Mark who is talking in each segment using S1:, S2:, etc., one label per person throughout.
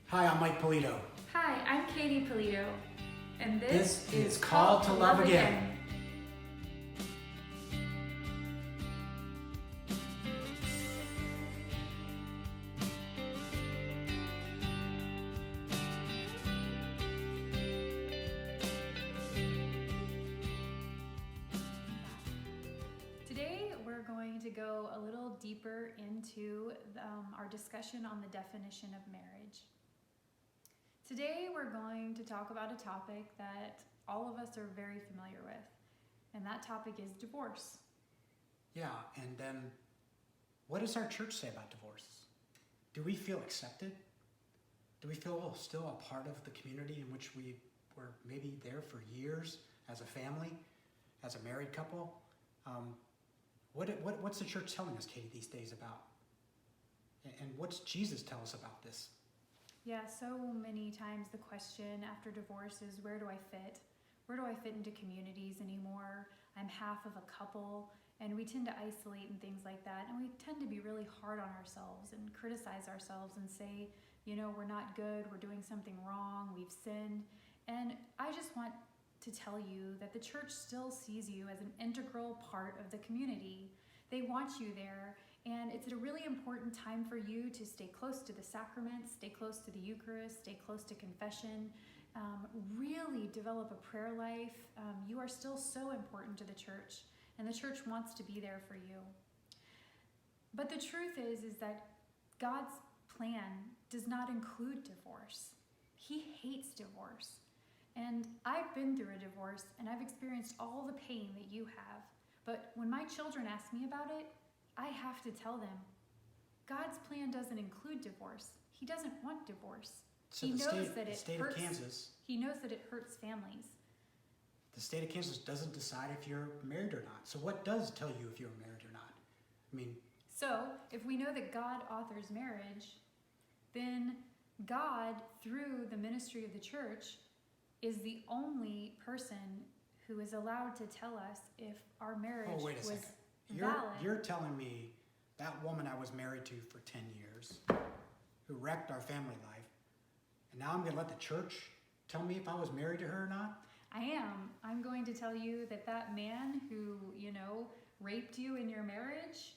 S1: Hi, I'm Mike Polito.
S2: Hi, I'm Katie Polito, and
S1: This is Call to Love Again.
S2: Today we're going to go a little deeper into our discussion on the definition of marriage. Today we're going to talk about a topic that all of us are very familiar with, and that topic is divorce.
S1: Yeah, and then what does our church say about divorce? Do we feel accepted? Do we feel still a part of the community in which we were maybe there for years as a family, as a married couple? What's the church telling us, Katie, these days about? And what's Jesus tell us about this?
S2: Yeah, so many times the question after divorce is, where do I fit? Where do I fit into communities anymore? I'm half of a couple, and we tend to isolate and things like that. And we tend to be really hard on ourselves and criticize ourselves and say, we're not good, we're doing something wrong, we've sinned. And I just want to tell you that the church still sees you as an integral part of the community. They want you there. And it's a really important time for you to stay close to the sacraments, stay close to the Eucharist, stay close to confession, really develop a prayer life. You are still so important to the church, and the church wants to be there for you. But the truth is that God's plan does not include divorce. He hates divorce. And I've been through a divorce, and I've experienced all the pain that you have. But when my children ask me about it, I have to tell them, God's plan doesn't include divorce. He doesn't want divorce.
S1: So
S2: He
S1: the
S2: knows
S1: state,
S2: that
S1: the
S2: it
S1: state
S2: hurts.
S1: of Kansas,
S2: He knows that it hurts families.
S1: the state of Kansas doesn't decide if you're married or not. So what does tell you if you're married or not? I mean,
S2: So if we know that God authors marriage, then God, through the ministry of the church, is the only person who is allowed to tell us if our marriage
S1: wait a
S2: was
S1: second.
S2: valid.
S1: You're telling me that woman I was married to for 10 years, who wrecked our family life, and now I'm going to let the church tell me if I was married to her or not?
S2: I am. I'm going to tell you that that man who, raped you in your marriage,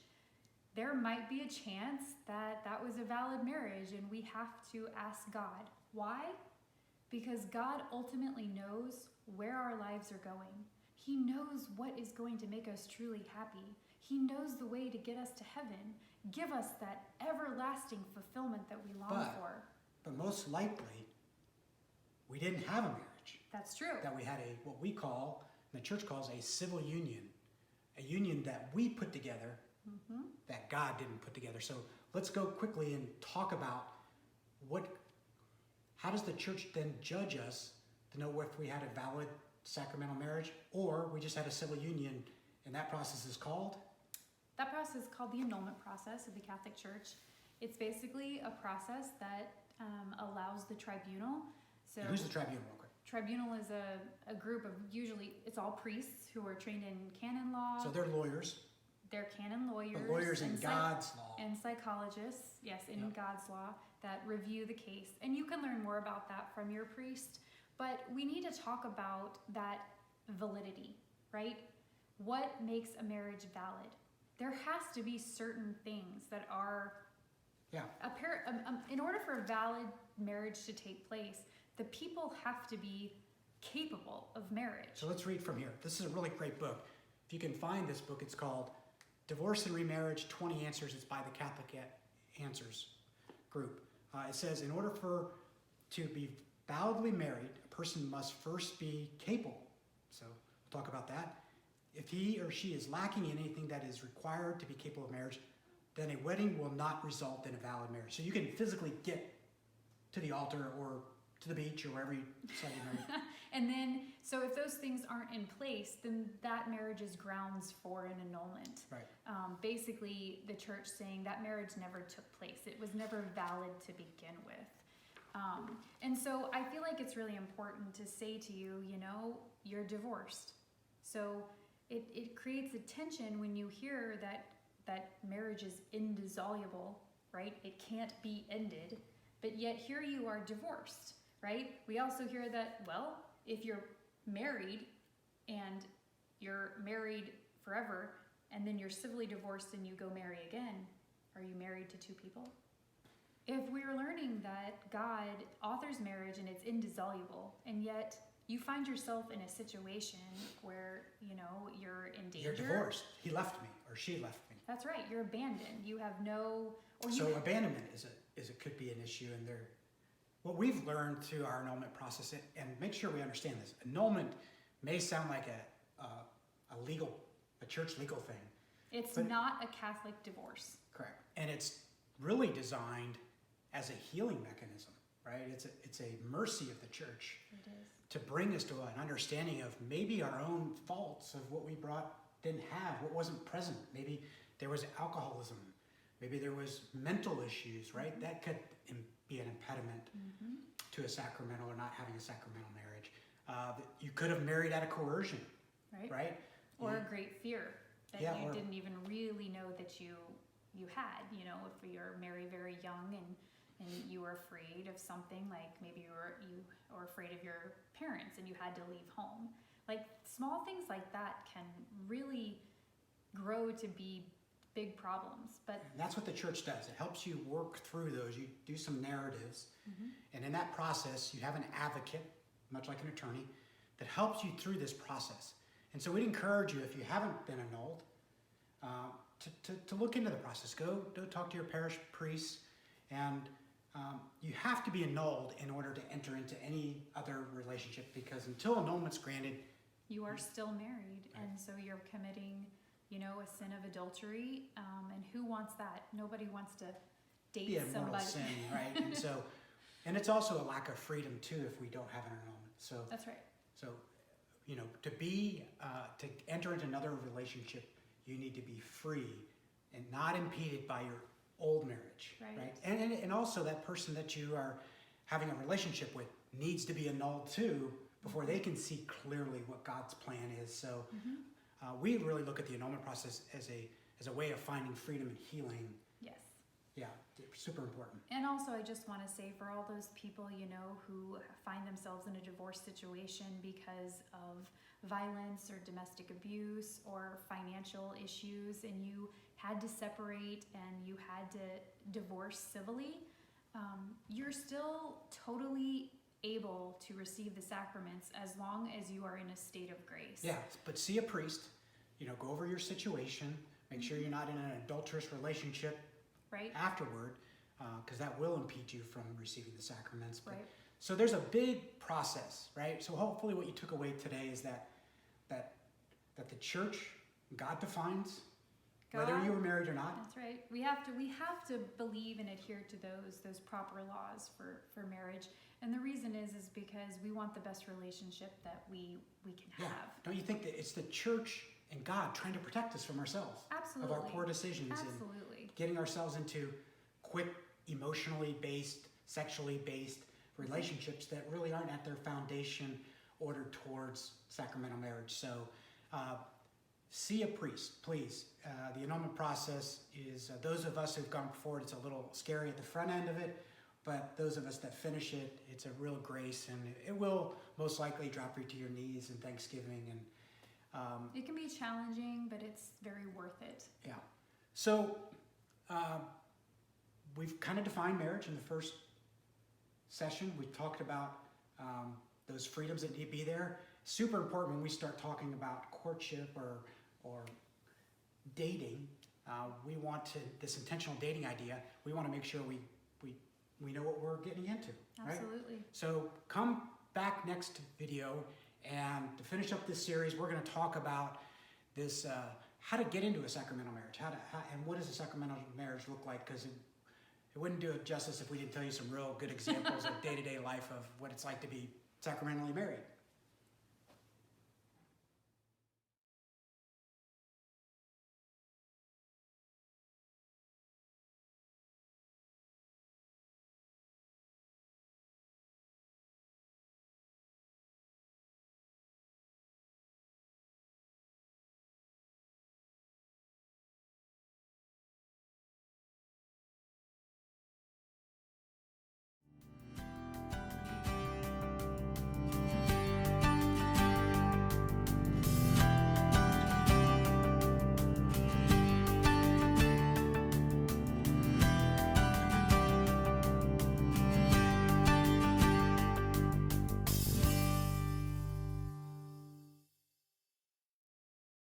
S2: there might be a chance that that was a valid marriage, and we have to ask God. Why? Because God ultimately knows where our lives are going. He knows what is going to make us truly happy. He knows the way to get us to heaven. Give us that everlasting fulfillment that we long for.
S1: But most likely, we didn't have a marriage.
S2: That's true.
S1: That we had what we call, and the church calls, a civil union. A union that we put together, that God didn't put together. So let's go quickly and talk about how does the church then judge us to know if we had a valid sacramental marriage or we just had a civil union, and that process is called?
S2: That process is called the annulment process of the Catholic Church. It's basically a process that allows the tribunal. So
S1: And who's the tribunal, real quick?
S2: Tribunal is a group of, usually it's all priests who are trained in canon law.
S1: So they're lawyers.
S2: They're canon lawyers.
S1: But lawyers in God's law.
S2: And psychologists, yes, in
S1: Yep.
S2: God's law, that review the case. And you can learn more about that from your priest. But we need to talk about that validity, right? What makes a marriage valid? There has to be certain things that are in order for a valid marriage to take place, the people have to be capable of marriage.
S1: So let's read from here. This is a really great book. If you can find this book, it's called Divorce and Remarriage, 20 Answers. It's by the Catholic Answers group. It says, in order to be validly married, a person must first be capable. So we'll talk about that. If he or she is lacking in anything that is required to be capable of marriage, then a wedding will not result in a valid marriage. So you can physically get to the altar or to the beach or wherever you decide to marry.
S2: And then, so if those things aren't in place, then that marriage is grounds for an annulment.
S1: Right.
S2: Basically, the church saying that marriage never took place. It was never valid to begin with. And so I feel like it's really important to say to you, you're divorced. So it creates a tension when you hear that marriage is indissoluble, right? It can't be ended. But yet here you are divorced, right? We also hear that, well, if you're married and you're married forever and then you're civilly divorced and you go marry again, are you married to two people? If we're learning that God authors marriage and it's indissoluble, and yet you find yourself in a situation where, you're in danger.
S1: You're divorced. He left me, or she left me.
S2: That's right. You're abandoned. You have no...
S1: So abandonment could be an issue, and what we've learned through our annulment process, and make sure we understand this, annulment may sound like a church legal thing.
S2: It's not a Catholic divorce.
S1: Correct. And it's really designed as a healing mechanism, right? It's a mercy of the church.
S2: It is.
S1: To bring us to an understanding of maybe our own faults of what we didn't have, what wasn't present. Maybe there was alcoholism. Maybe there was mental issues, right?
S2: Mm-hmm.
S1: That could be an impediment to a sacramental or not having a sacramental marriage. You could have married out of coercion, right?
S2: Or a great fear that you didn't even really know that you had. If you're married very young and you were afraid of something, like maybe you were afraid of your parents and you had to leave home. Like small things like that can really grow to be big problems. But
S1: and that's what the church does. It helps you work through those. You do some narratives, and in that process, you have an advocate, much like an attorney, that helps you through this process. And so we'd encourage you, if you haven't been annulled, to look into the process. Go talk to your parish priest, and you have to be annulled in order to enter into any other relationship, because until annulment's granted,
S2: you are still married,
S1: right.
S2: And so you're committing, a sin of adultery, and who wants that? Nobody wants to date somebody.
S1: Sin, right? And it's also a lack of freedom too if we don't have an annulment. So
S2: that's right.
S1: So, to enter into another relationship, you need to be free and not impeded by your old marriage, right? And also that person that you are having a relationship with needs to be annulled too before they can see clearly what God's plan is. So we really look at the annulment process as a way of finding freedom and healing.
S2: Yes.
S1: Yeah, super important.
S2: And also, I just want to say, for all those people, who find themselves in a divorce situation because of violence or domestic abuse or financial issues, and you had to separate and you had to divorce civilly, you're still totally able to receive the sacraments as long as you are in a state of grace.
S1: Yeah, but see a priest, go over your situation, make sure you're not in an adulterous relationship afterward, because that will impede you from receiving the sacraments. But, so there's a big process, right? So hopefully what you took away today is that the church, God defines whether you were married or not.
S2: That's right. We have to believe and adhere to those proper laws for marriage. And the reason is because we want the best relationship that we can have.
S1: Don't you think that it's the church and God trying to protect us from ourselves?
S2: Absolutely.
S1: Of our poor decisions.
S2: Absolutely.
S1: And getting ourselves into quick, emotionally based, sexually based relationships that really aren't at their foundation ordered towards sacramental marriage. So see a priest, please. The annulment process is, those of us who've gone before it, it's a little scary at the front end of it, but those of us that finish it, it's a real grace, and it will most likely drop you to your knees in thanksgiving. And
S2: it can be challenging, but it's very worth it.
S1: Yeah. So we've kind of defined marriage in the first session. We talked about those freedoms that need to be there. Super important when we start talking about courtship or dating. We want this intentional dating idea. We want to make sure we know what we're getting into.
S2: Absolutely.
S1: Right? So come back next video, and to finish up this series, we're going to talk about this, how to get into a sacramental marriage, and what does a sacramental marriage look like, because it wouldn't do it justice if we didn't tell you some real good examples of day-to-day life of what it's like to be sacramentally married.